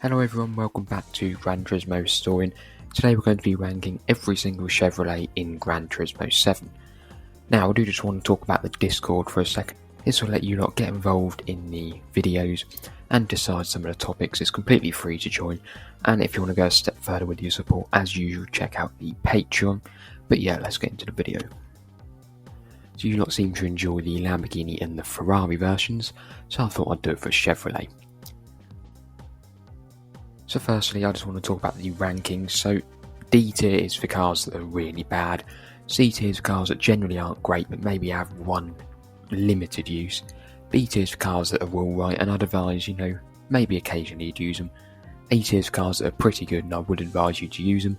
Hello everyone, welcome back to Gran Turismo Story. Today we're going to be ranking every single Chevrolet in Gran Turismo 7. Now I do just want to talk about the Discord for a second. This will let you lot get involved in the videos and decide some of the topics. It's completely free to join, and if you want to go a step further with your support, as usual, check out the Patreon. But yeah, let's get into the video. So you lot seem to enjoy the Lamborghini and the Ferrari versions, so I thought I'd do it for Chevrolet. So firstly, I just want to talk about the rankings. So D tier is for cars that are really bad, C tier is for cars that generally aren't great but maybe have one limited use, B tier is for cars that are alright and I'd advise, maybe occasionally you'd use them, A tier is for cars that are pretty good and I would advise you to use them,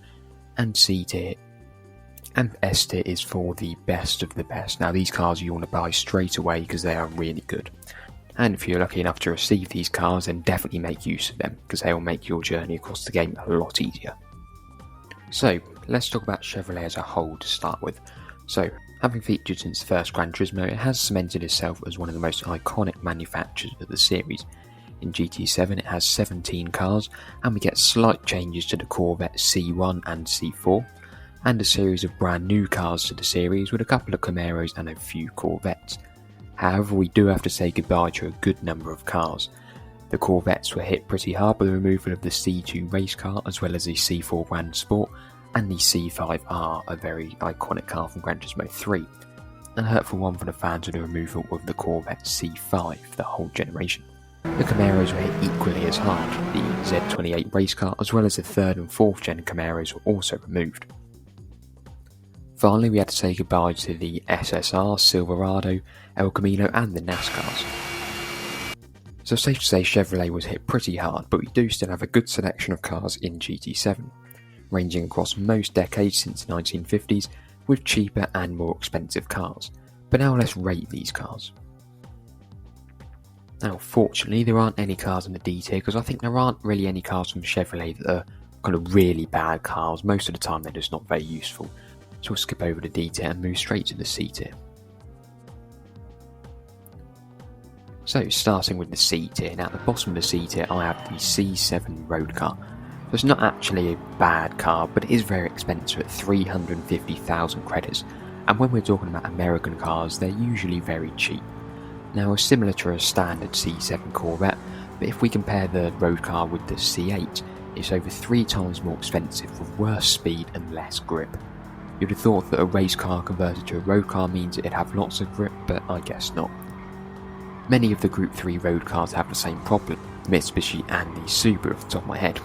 and C tier and S tier is for the best of the best. Now these cars you want to buy straight away because they are really good. And if you're lucky enough to receive these cars, then definitely make use of them, because they will make your journey across the game a lot easier. So, let's talk about Chevrolet as a whole to start with. So, having featured since the first Gran Turismo, it has cemented itself as one of the most iconic manufacturers of the series. In GT7 it has 17 cars, and we get slight changes to the Corvette C1 and C4, and a series of brand new cars to the series with a couple of Camaros and a few Corvettes. However, we do have to say goodbye to a good number of cars. The Corvettes were hit pretty hard by the removal of the C2 race car as well as the C4 Grand Sport, and the C5R, a very iconic car from Gran Turismo 3. And a hurtful one for the fans with the removal of the Corvette C5 for the whole generation. The Camaros were hit equally as hard. The Z28 race car as well as the 3rd and 4th gen Camaros were also removed. Finally, we had to say goodbye to the SSR, Silverado, El Camino and the NASCARs. So safe to say Chevrolet was hit pretty hard, but we do still have a good selection of cars in GT7, ranging across most decades since the 1950s, with cheaper and more expensive cars. But now let's rate these cars. Now fortunately there aren't any cars in the D tier, because I think there aren't really any cars from Chevrolet that are kind of really bad cars. Most of the time they're just not very useful. So we'll skip over the D tier and move straight to the C tier. So starting with the C tier, now at the bottom of the C tier I have the C7 road car. So it's not actually a bad car, but it is very expensive at 350,000 credits, and when we're talking about American cars they're usually very cheap. Now it's similar to a standard C7 Corvette, but if we compare the road car with the C8, it's over 3 times more expensive with worse speed and less grip. You'd have thought that a race car converted to a road car means it'd have lots of grip, but I guess not. Many of the Group 3 road cars have the same problem, Mitsubishi and the Subaru off the top of my head.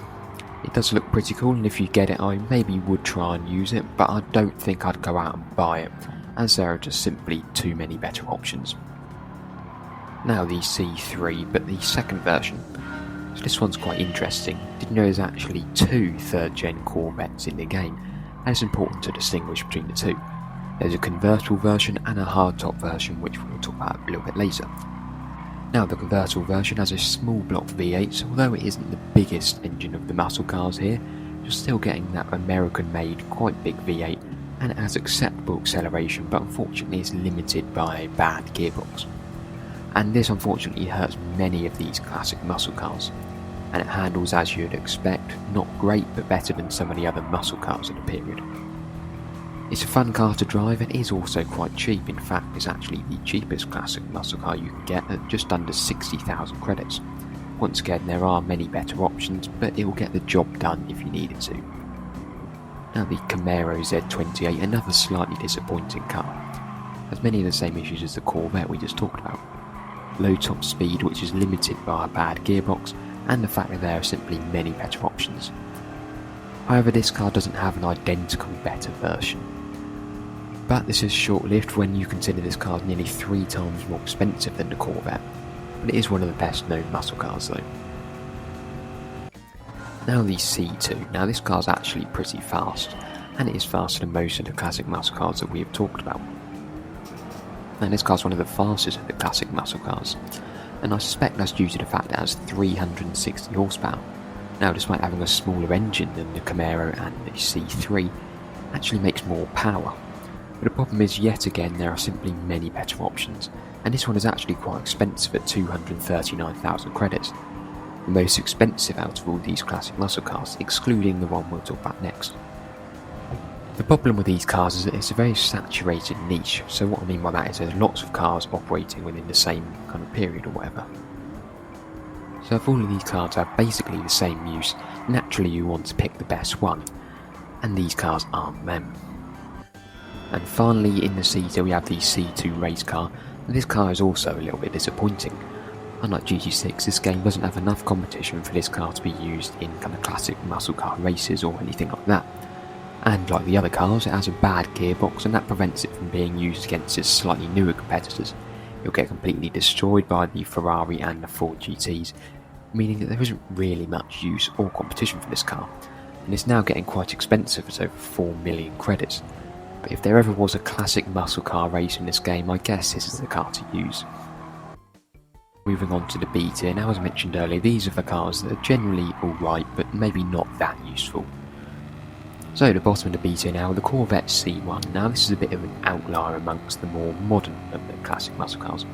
It does look pretty cool, and if you get it I maybe would try and use it, but I don't think I'd go out and buy it, as there are just simply too many better options. Now the C3, but the second version. So this one's quite interesting. Did you know there's actually 2 3rd gen Corvettes in the game? And it's important to distinguish between the two. There's a convertible version and a hardtop version, which we'll talk about a little bit later. Now the convertible version has a small block V8, so although it isn't the biggest engine of the muscle cars here, you're still getting that American made quite big V8, and it has acceptable acceleration, but unfortunately it's limited by a bad gearbox. And this unfortunately hurts many of these classic muscle cars. And it handles as you'd expect, not great but better than some of the other muscle cars of the period. It's a fun car to drive and is also quite cheap. In fact, it's actually the cheapest classic muscle car you can get at just under 60,000 credits. Once again, there are many better options, but it will get the job done if you need it to. Now the Camaro Z28, another slightly disappointing car, has many of the same issues as the Corvette we just talked about. Low top speed, which is limited by a bad gearbox, and the fact that there are simply many better options. However, this car doesn't have an identical better version. But this is short-lived when you consider this car is nearly 3 times more expensive than the Corvette, but it is one of the best known muscle cars though. Now the C2, now this car is actually pretty fast, and it is faster than most of the classic muscle cars that we have talked about. And this car is one of the fastest of the classic muscle cars, and I suspect that's due to the fact that it has 360 horsepower. Now despite having a smaller engine than the Camaro and the C3, it actually makes more power. But the problem is, yet again, there are simply many better options, and this one is actually quite expensive at 239,000 credits. the most expensive out of all these classic muscle cars, excluding the one we'll talk about next. The problem with these cars is that it's a very saturated niche, so what I mean by that is there's lots of cars operating within the same kind of period or whatever. So if all of these cars have basically the same use, naturally you want to pick the best one, and these cars aren't them. And finally in the C tier we have the C2 race car, and this car is also a little bit disappointing. Unlike GT6, this game doesn't have enough competition for this car to be used in kind of classic muscle car races or anything like that. And like the other cars, it has a bad gearbox, and that prevents it from being used against its slightly newer competitors. You'll get completely destroyed by the Ferrari and the Ford GTs, meaning that there isn't really much use or competition for this car, and it's now getting quite expensive at over 4 million credits. But if there ever was a classic muscle car race in this game, I guess this is the car to use. Moving on to the B tier, now as I mentioned earlier, these are the cars that are generally alright, but maybe not that useful. So the bottom of the B tier now, the Corvette C1. Now this is a bit of an outlier amongst the more modern of the classic muscle cars.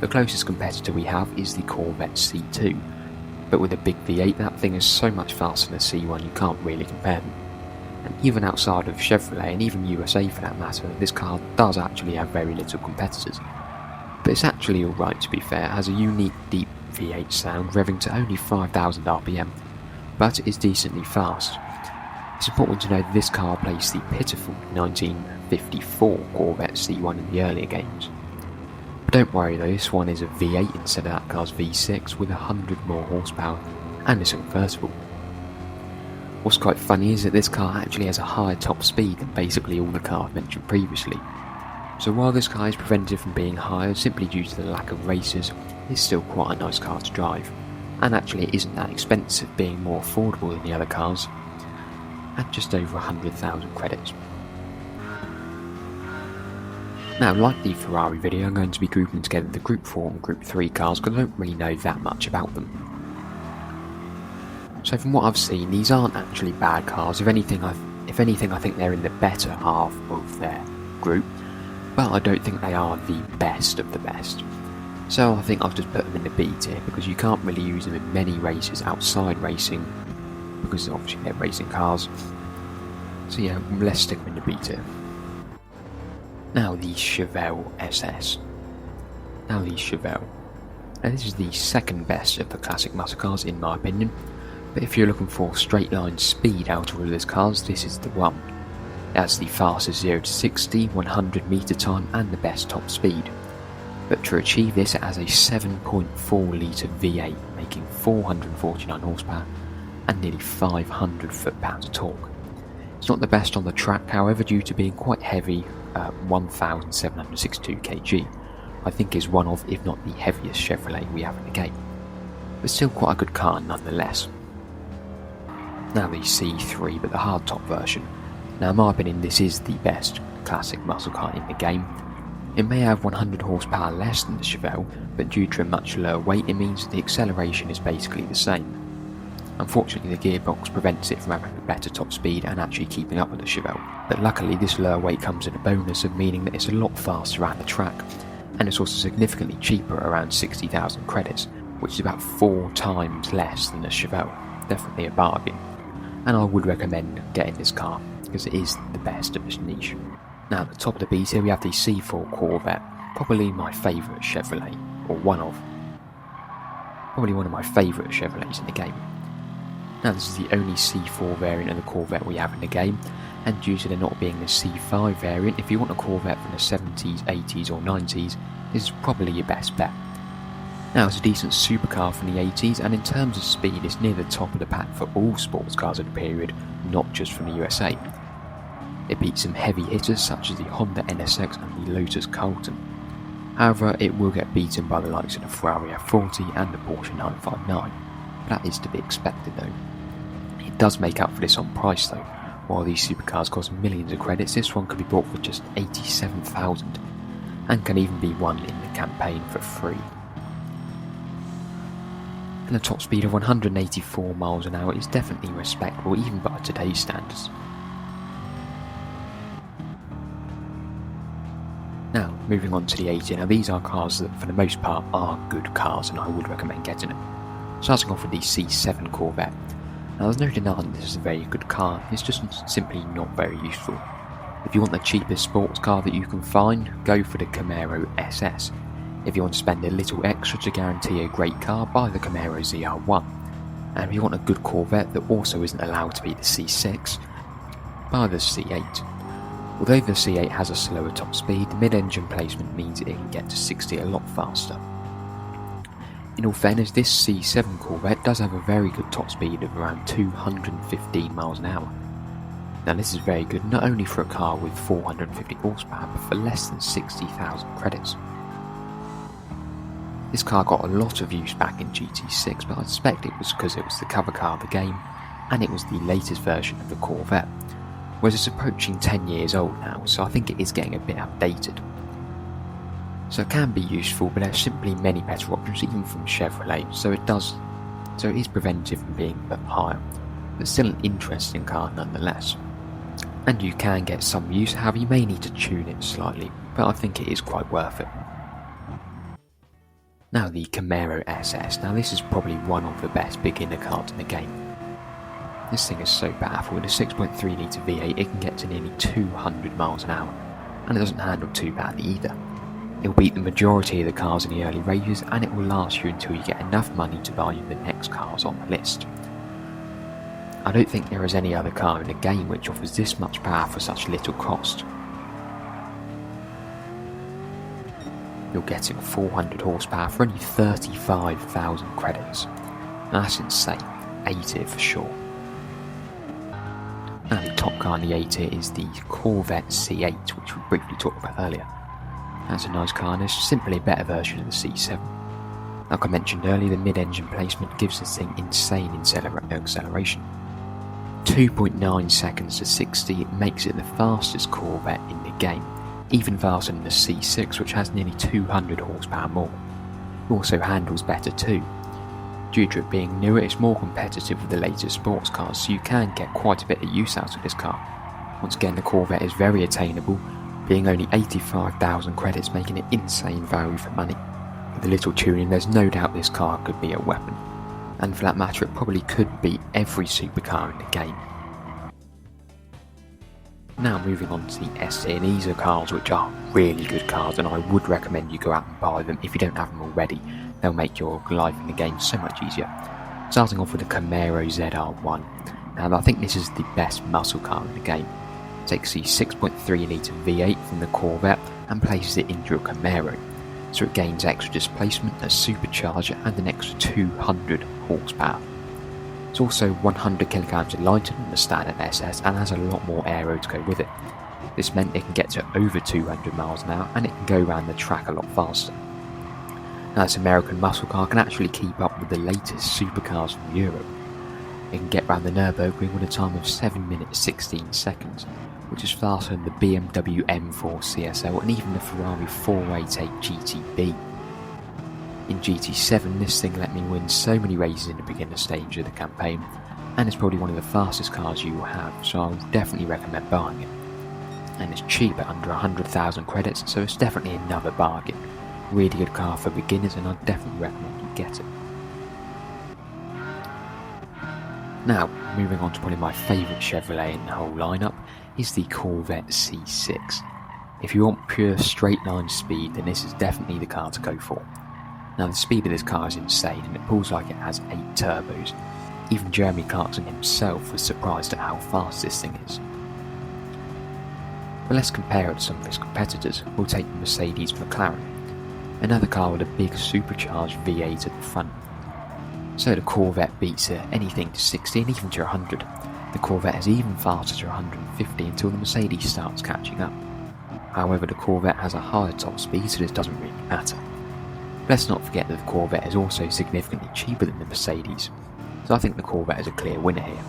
The closest competitor we have is the Corvette C2, but with a big V8 that thing is so much faster than the C1 you can't really compare them. And even outside of Chevrolet, and even USA for that matter, this car does actually have very little competitors. But it's actually alright to be fair, it has a unique deep V8 sound revving to only 5,000 RPM, but it is decently fast. It's important to know that this car placed the pitiful 1954 Corvette C1 in the earlier games. But don't worry though, this one is a V8 instead of that car's V6 with 100 more horsepower, and it's convertible. What's quite funny is that this car actually has a higher top speed than basically all the cars mentioned previously. So while this car is prevented from being higher simply due to the lack of races, it's still quite a nice car to drive. And actually it isn't that expensive, being more affordable than the other cars, at just over 100,000 credits. Now, like the Ferrari video, I'm going to be grouping together the Group 4 and Group 3 cars because I don't really know that much about them. So from what I've seen, these aren't actually bad cars. If anything, I think they're in the better half of their group, but I don't think they are the best of the best. So I think I've just put them in the B tier because you can't really use them in many races outside racing, because obviously they're racing cars. So yeah, let's stick them in the B tier. Now the Chevelle SS. Now this is the second best of the classic muscle cars in my opinion, but if you're looking for straight line speed out of all of these cars, this is the one. It has the fastest 0 to 60, 100 meter time and the best top speed. But to achieve this it has a 7.4 litre V8 making 449 horsepower and nearly 500 foot-pounds of torque. It's not the best on the track, however, due to being quite heavy, 1,762 kg. I think is one of, if not the heaviest Chevrolet we have in the game. But still quite a good car nonetheless. Now the C3, but the hardtop version. Now in my opinion this is the best classic muscle car in the game. It may have 100 horsepower less than the Chevelle, but due to a much lower weight it means that the acceleration is basically the same. Unfortunately the gearbox prevents it from having a better top speed and actually keeping up with the Chevelle, but luckily this lower weight comes in a bonus of meaning that it's a lot faster around the track, and it's also significantly cheaper, around 60,000 credits, which is about 4 times less than the Chevelle. Definitely a bargain, and I would recommend getting this car because it is the best of its niche. Now at the top of the B tier we have the C4 Corvette, probably my favourite Chevrolet, or probably one of my favourite Chevrolets in the game. Now this is the only C4 variant of the Corvette we have in the game, and due to there not being a C5 variant, if you want a Corvette from the 70s, 80s or 90s, this is probably your best bet. Now it's a decent supercar from the 80s, and in terms of speed it's near the top of the pack for all sports cars of the period, not just from the USA. It beats some heavy hitters such as the Honda NSX and the Lotus Carlton. However, it will get beaten by the likes of the Ferrari F40 and the Porsche 959. That is to be expected though. It does make up for this on price though. While these supercars cost millions of credits, this one can be bought for just 87,000 and can even be won in the campaign for free. And a top speed of 184 miles an hour is definitely respectable even by today's standards. Now, moving on to the A tier. Now these are cars that for the most part are good cars and I would recommend getting them. Starting off with the C7 Corvette. Now there's no denying this is a very good car, it's just simply not very useful. If you want the cheapest sports car that you can find, go for the Camaro SS. If you want to spend a little extra to guarantee a great car, buy the Camaro ZR1. And if you want a good Corvette that also isn't allowed to be the C6, buy the C8. Although the C8 has a slower top speed, the mid-engine placement means it can get to 60 a lot faster. In all fairness, this C7 Corvette does have a very good top speed of around 215 miles an hour. Now this is very good not only for a car with 450 horsepower, but for less than 60,000 credits. This car got a lot of use back in GT6, but I suspect it was because it was the cover car of the game, and it was the latest version of the Corvette, whereas it's approaching 10 years old now, so I think it is getting a bit outdated. So it can be useful, but there's simply many better options even from Chevrolet, so it is preventive from being a bit higher, but still an interesting car nonetheless. And you can get some use, however you may need to tune it slightly, but I think it is quite worth it. Now the Camaro SS. Now this is probably one of the best beginner cars in the game. This thing is so powerful. With a 6.3 litre V8 it can get to nearly 200 miles an hour, and it doesn't handle too badly either. It will beat the majority of the cars in the early races, and it will last you until you get enough money to buy you the next cars on the list. I don't think there is any other car in the game which offers this much power for such little cost. You're getting 400 horsepower for only 35,000 credits. Now that's insane. A tier for sure. Now the top car in the A tier is the Corvette C8, which we briefly talked about earlier. That's a nice car and it's simply a better version of the C7. Like I mentioned earlier, the mid-engine placement gives this thing insane acceleration. 2.9 seconds to 60 makes it the fastest Corvette in the game, even faster than the C6, which has nearly 200 horsepower more. It also handles better too. Due to it being newer, it's more competitive with the latest sports cars, so you can get quite a bit of use out of this car. Once again, the Corvette is very attainable, being only 85,000 credits, making it insane value for money. With a little tuning, there's no doubt this car could be a weapon, and for that matter it probably could beat every supercar in the game. Now moving on to the S tier, these are cars which are really good cars and I would recommend you go out and buy them if you don't have them already. They'll make your life in the game so much easier. Starting off with the Camaro ZR1. Now I think this is the best muscle car in the game. It takes the 6.3 litre V8 from the Corvette and places it into a Camaro, so it gains extra displacement, a supercharger and an extra 200 horsepower. It's also 100 kilograms lighter than the standard SS and has a lot more aero to go with it. This meant it can get to over 200 miles an hour and it can go around the track a lot faster. Now this American muscle car can actually keep up with the latest supercars from Europe. It can get around the Nürburgring with a time of 7 minutes 16 seconds, which is faster than the BMW M4 CSL and even the Ferrari 488 GTB. In GT7 this thing let me win so many races in the beginner stage of the campaign, and it's probably one of the fastest cars you will have, so I would definitely recommend buying it. And it's cheap at under 100,000 credits, so it's definitely another bargain. Really good car for beginners and I'd definitely recommend you get it. Now, moving on to probably my favourite Chevrolet in the whole lineup is the Corvette C6. If you want pure straight line speed, then this is definitely the car to go for. Now the speed of this car is insane and it pulls like it has 8 turbos. Even Jeremy Clarkson himself was surprised at how fast this thing is. But let's compare it to some of its competitors. We'll take the Mercedes McLaren, another car with a big supercharged V8 at the front. So the Corvette beats anything to 60 and even to 100. The Corvette is even faster to 150 until the Mercedes starts catching up. However, the Corvette has a higher top speed, so this doesn't really matter. Let's not forget that the Corvette is also significantly cheaper than the Mercedes, so I think the Corvette is a clear winner here.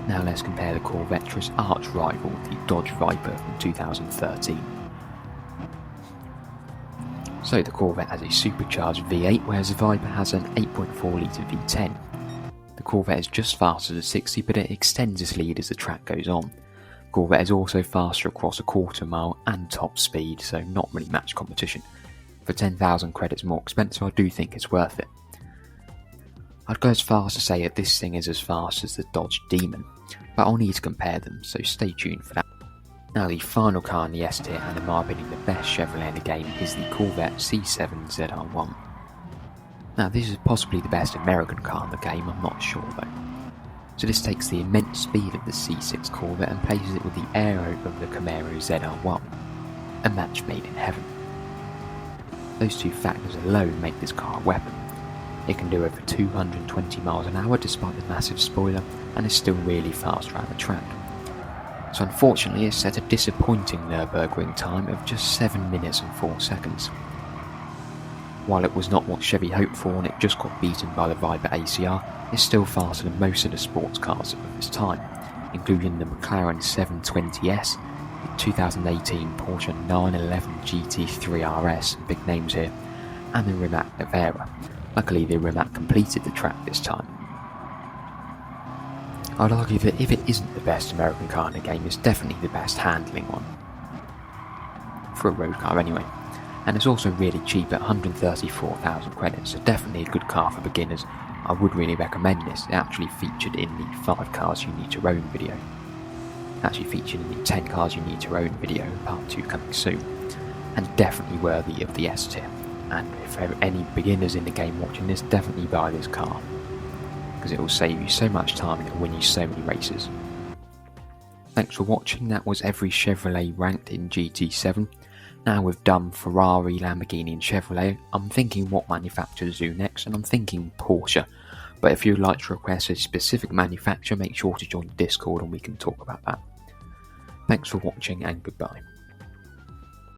Now let's compare the Corvette to its arch rival, the Dodge Viper from 2013. So the Corvette has a supercharged V8, whereas the Viper has an 8.4 litre V10. The Corvette is just faster to 60, but it extends its lead as the track goes on. The Corvette is also faster across a quarter mile and top speed, so not really match competition. For 10,000 credits more expensive, I do think it's worth it. I'd go as far as to say that this thing is as fast as the Dodge Demon, but I'll need to compare them, so stay tuned for that. Now the final car in the S tier, and in my opinion the best Chevrolet in the game, is the Corvette C7 ZR1. Now this is possibly the best American car in the game, I'm not sure though. So this takes the immense speed of the C6 Corvette and places it with the aero of the Camaro ZR1, a match made in heaven. Those two factors alone make this car a weapon. It can do over 220 miles an hour despite the massive spoiler, and is still really fast around the track. So unfortunately it set a disappointing Nürburgring time of just 7 minutes and 4 seconds. While it was not what Chevy hoped for and it just got beaten by the Viper ACR, it's still faster than most of the sports cars of its time, including the McLaren 720S, the 2018 Porsche 911 GT3 RS, big names here, and the Rimac Nevera. Luckily the Rimac completed the track this time. I'd argue that if it isn't the best American car in the game, it's definitely the best handling one. For a road car anyway. And it's also really cheap at 134,000 credits, so definitely a good car for beginners. I would really recommend this. It actually featured in the 5 cars you need to own video. Actually featured in the 10 cars you need to own video, part 2 coming soon. And definitely worthy of the S tier. And if there are any beginners in the game watching this, definitely buy this car, because it will save you so much time and it will win you so many races. Thanks for watching. That was every Chevrolet ranked in GT7. Now we've done Ferrari, Lamborghini and Chevrolet, I'm thinking what manufacturers do next, and I'm thinking Porsche. But if you'd like to request a specific manufacturer, make sure to join the Discord and we can talk about that. Thanks for watching and goodbye.